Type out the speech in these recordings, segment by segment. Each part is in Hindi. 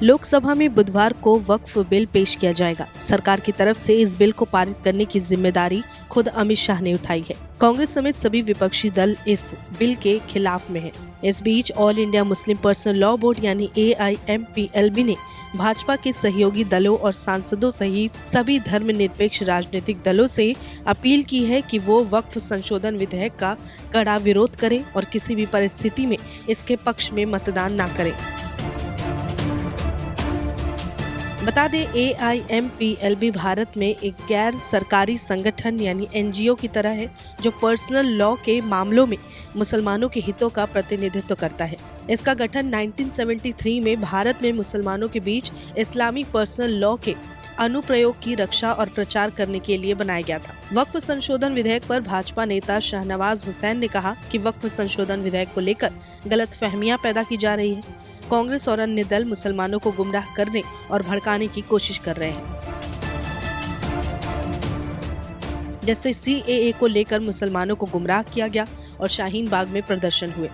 लोकसभा में बुधवार को वक्फ बिल पेश किया जाएगा। सरकार की तरफ से इस बिल को पारित करने की जिम्मेदारी खुद अमित शाह ने उठाई है। कांग्रेस समेत सभी विपक्षी दल इस बिल के खिलाफ में हैं। इस बीच all India Muslim personal law board यानी AIMPLB ने भाजपा के सहयोगी दलों और सांसदों सहित सभी धर्मनिरपेक्ष राजनीतिक दलों से अपील की है कि वो वक्फ संशोधन विधेयक का कड़ा विरोध करें और किसी भी परिस्थिति में इसके पक्ष में मतदान न करें। बता दें, AIMPLB भारत में एक गैर सरकारी संगठन यानी NGO की तरह है, जो पर्सनल लॉ के मामलों में मुसलमानों के हितों का प्रतिनिधित्व करता है। इसका गठन 1973 में भारत में मुसलमानों के बीच इस्लामी पर्सनल लॉ के अनुप्रयोग की रक्षा और प्रचार करने के लिए बनाया गया था। वक्फ संशोधन विधेयक पर भाजपा नेता शाहनवाज हुसैन ने कहा कि वक्फ संशोधन विधेयक को लेकर गलतफहमियां पैदा की जा रही है। कांग्रेस और अन्य दल मुसलमानों को गुमराह करने और भड़काने की कोशिश कर रहे हैं। जैसे CAA को लेकर मुसलमानों को गुमराह किया गया और शाहीन बाग में प्रदर्शन हुए,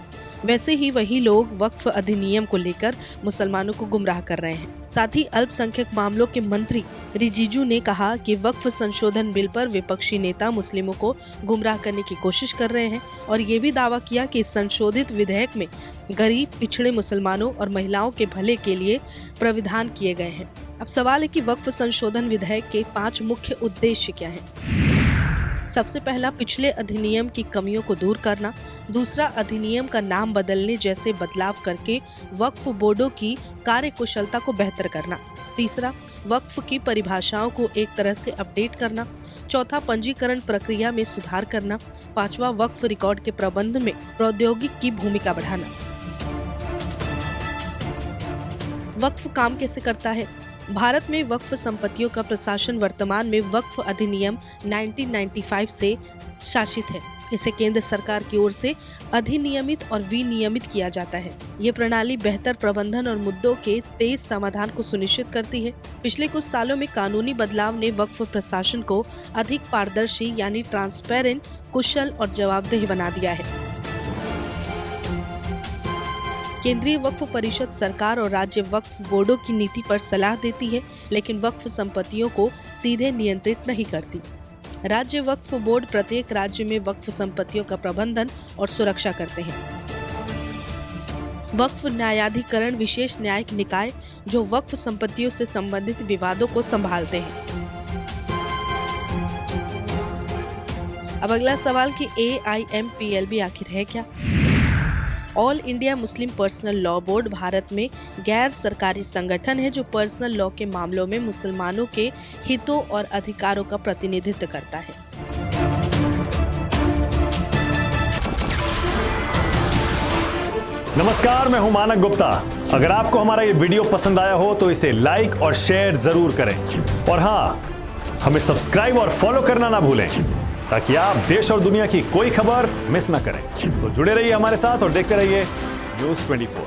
वैसे ही वही लोग वक्फ अधिनियम को लेकर मुसलमानों को गुमराह कर रहे हैं। साथ ही अल्पसंख्यक मामलों के मंत्री रिजिजू ने कहा कि वक्फ संशोधन बिल पर विपक्षी नेता मुस्लिमों को गुमराह करने की कोशिश कर रहे हैं और ये भी दावा किया कि इस संशोधित विधेयक में गरीब, पिछड़े मुसलमानों और महिलाओं के भले के लिए प्राविधान किए गए हैं। अब सवाल है कि वक्फ संशोधन विधेयक के 5 मुख्य उद्देश्य क्या हैं? सबसे पहला, पिछले अधिनियम की कमियों को दूर करना। दूसरा, अधिनियम का नाम बदलने जैसे बदलाव करके वक्फ बोर्डों की कार्यकुशलता को बेहतर करना। तीसरा, वक्फ की परिभाषाओं को एक तरह से अपडेट करना। चौथा, पंजीकरण प्रक्रिया में सुधार करना। पांचवा, वक्फ रिकॉर्ड के प्रबंध में प्रौद्योगिकी की भूमिका बढ़ाना। वक्फ काम कैसे करता है? भारत में वक्फ संपत्तियों का प्रशासन वर्तमान में वक्फ अधिनियम 1995 से शासित है। इसे केंद्र सरकार की ओर से अधिनियमित और विनियमित किया जाता है। ये प्रणाली बेहतर प्रबंधन और मुद्दों के तेज समाधान को सुनिश्चित करती है। पिछले कुछ सालों में कानूनी बदलाव ने वक्फ प्रशासन को अधिक पारदर्शी यानी ट्रांसपेरेंट, कुशल और जवाबदेह बना दिया है। केंद्रीय वक्फ परिषद सरकार और राज्य वक्फ बोर्डों की नीति पर सलाह देती है, लेकिन वक्फ संपत्तियों को सीधे नियंत्रित नहीं करती। राज्य वक्फ बोर्ड प्रत्येक राज्य में वक्फ संपत्तियों का प्रबंधन और सुरक्षा करते हैं। वक्फ न्यायाधिकरण विशेष न्यायिक निकाय जो वक्फ संपत्तियों से संबंधित विवादों को संभालते हैं। अब अगला सवाल कि AIMPLB आखिर है क्या? All India Muslim personal law board Bharat में गैर सरकारी संगठन है, जो पर्सनल लॉ के मामलों में मुसलमानों के हितों और अधिकारों का प्रतिनिधित्व करता है। नमस्कार, मैं हूं मानक गुप्ता। अगर आपको हमारा ये वीडियो पसंद आया हो तो इसे लाइक और शेयर जरूर करें और हाँ, हमें सब्सक्राइब और फॉलो करना ना भूलें ताकि आप देश और दुनिया की कोई खबर मिस ना करें। तो जुड़े रहिए हमारे साथ और देखते रहिए न्यूज़ 24।